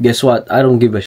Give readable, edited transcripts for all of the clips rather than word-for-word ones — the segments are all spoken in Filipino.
Guess what? I don't give a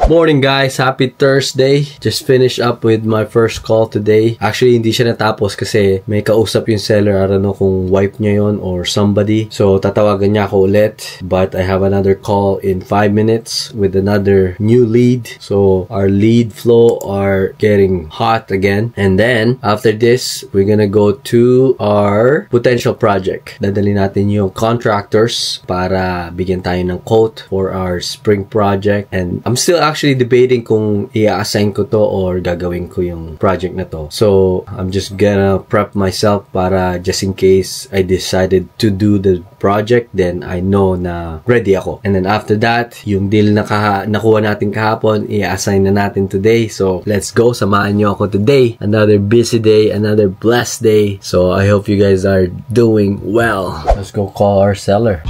Morning guys, happy Thursday. Just finished up with my first call today. Actually, hindi siya natapos kasi may kausap yung seller. I don't know kung wife niya yon or somebody. So, tatawagan niya ako ulit. But I have another call in 5 minutes with another new lead. So, our lead flow are getting hot again. And then, after this, we're gonna go to our potential project. Dadali natin yung contractors para bigyan tayo ng quote for our spring project. And I'm still actually debating kung i-assign ko to or gagawin ko yung project na to. So, I'm just gonna prep myself para just in case I decided to do the project, then I know na ready ako. And then after that, yung deal na nakuha natin kahapon, i-assign na natin today. So, let's go. Samahan nyo ako today. Another busy day, another blessed day. So, I hope you guys are doing well. Let's go call our seller.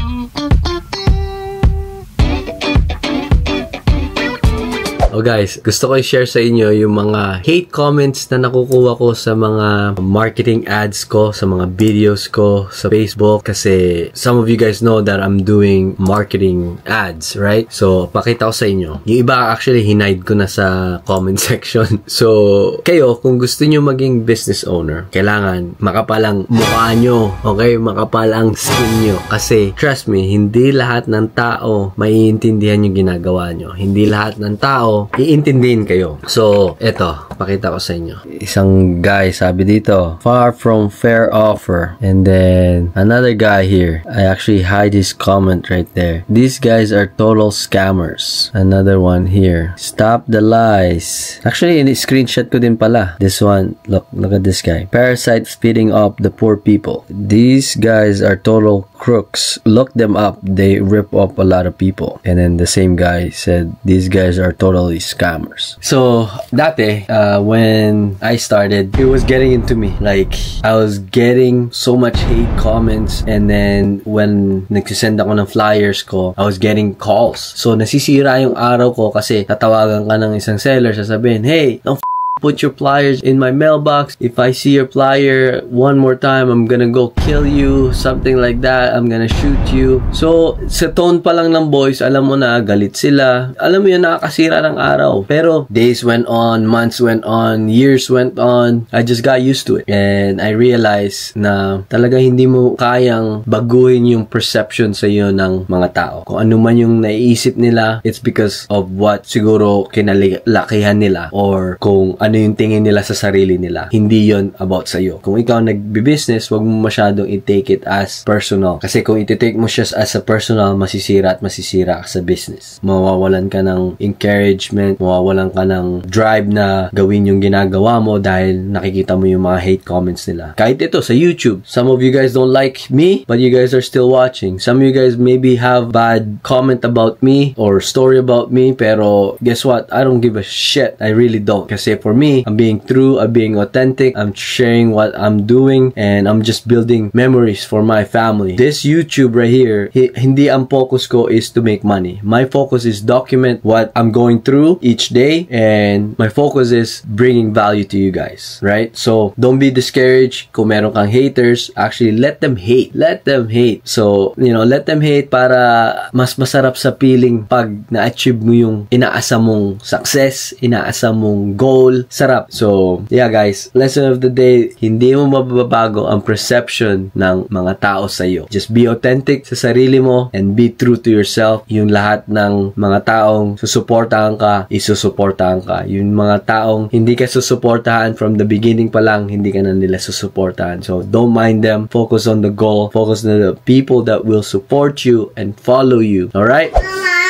Oh guys, gusto ko i-share sa inyo yung mga hate comments na nakukuha ko sa mga marketing ads ko, sa mga videos ko sa Facebook kasi some of you guys know that I'm doing marketing ads, right? So, pakita ko sa inyo. Yung iba actually hinide ko na sa comment section. So, kayo, kung gusto nyo maging business owner, kailangan makapal ang mukha nyo, okay? Makapal ang skin nyo. Kasi, trust me, hindi lahat ng tao maiintindihan yung ginagawa nyo. Hindi lahat ng tao iintindihin kayo. So, eto, pakita ko sa inyo. Isang guy sabi dito, far from fair offer. And then, another guy here. I actually hide his comment right there. These guys are total scammers. Another one here. Stop the lies. Actually, screenshot ko din pala. This one, look at this guy. Parasite feeding up the poor people. These guys are total crooks. Look them up. They rip up a lot of people. And then the same guy said, these guys are totally scammers. So, dati, when I started, it was getting into me. Like, I was getting so much hate comments, and then when nagsisend ako ng flyers ko, I was getting calls. So, nasisira yung araw ko kasi tatawagan ka ng isang seller, sasabihin, hey, don't put your flyers in my mailbox. If I see your flyer one more time, I'm gonna go kill you. Something like that. I'm gonna shoot you. So, sa tone pa lang ng voice, alam mo na, galit sila. Alam mo yun, nakakasira ng araw. Pero, days went on, months went on, years went on. I just got used to it. And I realized na talaga hindi mo kayang baguhin yung perception sa iyo ng mga tao. Kung ano man yung naiisip nila, it's because of what siguro kinalakihan nila or kung ano yung tingin nila sa sarili nila. Hindi yon about sa'yo. Kung ikaw nagbi-business, wag mo masyadong i-take it as personal. Kasi kung i-take mo siya as a personal, masisira ka sa business. Mawawalan ka ng encouragement, mawawalan ka ng drive na gawin yung ginagawa mo dahil nakikita mo yung mga hate comments nila. Kahit ito sa YouTube, some of you guys don't like me, but you guys are still watching. Some of you guys maybe have bad comment about me or story about me, pero guess what? I don't give a shit. I really don't. Kasi for me, I'm being true, I'm being authentic, I'm sharing what I'm doing, and I'm just building memories for my family. This YouTube right here, hindi ang focus ko is to make money. My focus is document what I'm going through each day, and my focus is bringing value to you guys, right? So, don't be discouraged kung meron kang haters. Actually, let them hate. Let them hate. So, let them hate para mas masarap sa feeling pag na-achieve mo yung inaasa mong success, inaasa mong goal. Sarap. So, yeah guys, lesson of the day, hindi mo mababago ang perception ng mga tao sa iyo. Just be authentic sa sarili mo and be true to yourself. Yung lahat ng mga taong susuportahan ka, isusuportahan ka. Yung mga taong hindi ka susuportahan from the beginning pa lang, hindi ka na nila susuportahan. So, don't mind them. Focus on the goal. Focus on the people that will support you and follow you. Alright? Mama,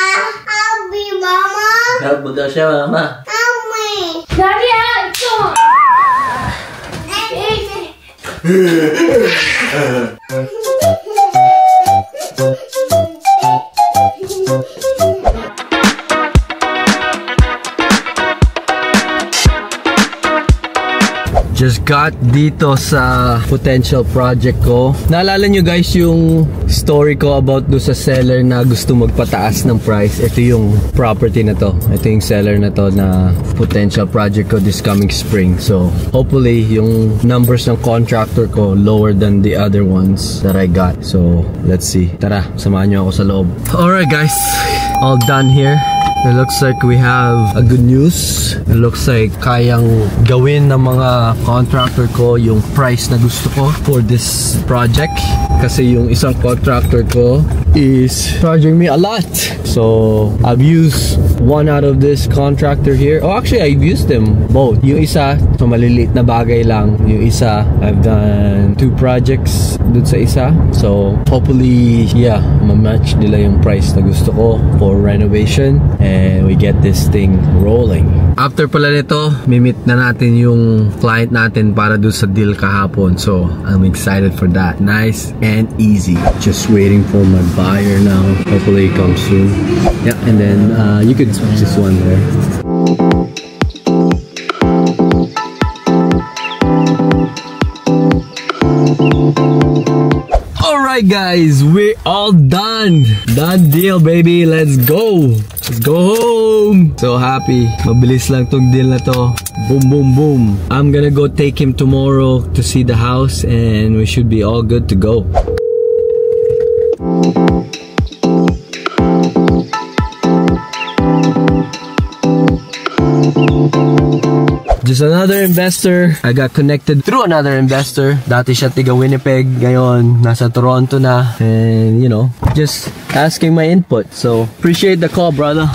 help me, Mama. Help mo daw siya, Mama. Daddy, come on. just got dito sa potential project ko. Naalala nyo guys yung story ko about do sa seller na gusto magpataas ng price. Ito yung property na to. Ito yung seller na to na potential project ko this coming spring. So hopefully yung numbers ng contractor ko lower than the other ones that I got. So let's see. Tara, samahan nyo ako sa loob. Alright guys, all done here. It looks like we have a good news. It looks like kayang gawin ng mga contractor ko yung price na gusto ko for this project. Kasi yung isang contractor ko is charging me a lot. So I've used one out of this contractor here. Oh, actually I've used them both. Yung isa, so maliliit na bagay lang. Yung isa, I've done 2 projects dun sa isa. So hopefully, yeah, ma-match nila yung price na gusto ko for renovation. And we get this thing rolling. After pala nito, mimit na natin yung client natin para do sa deal kahapon. So I'm excited for that. Nice and easy. Just waiting for my buyer now. Hopefully it comes soon. Yeah, and then you could switch this one there. Alright guys, we're all done. Done deal baby, let's go. Let's go home. So happy. Mabilis lang tong deal na to. Boom, boom, boom. I'm gonna go take him tomorrow to see the house and we should be all good to go. Just another investor. I got connected through another investor. Dati siya tiga Winnipeg. Ngayon, nasa Toronto na. And, you know, just asking my input. So, appreciate the call, brother.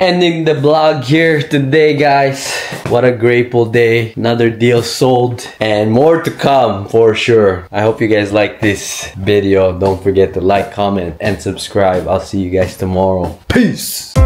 Ending the vlog here today, guys. What a grateful day. Another deal sold and more to come for sure. I hope you guys like this video. Don't forget to like, comment, and subscribe. I'll see you guys tomorrow. Peace.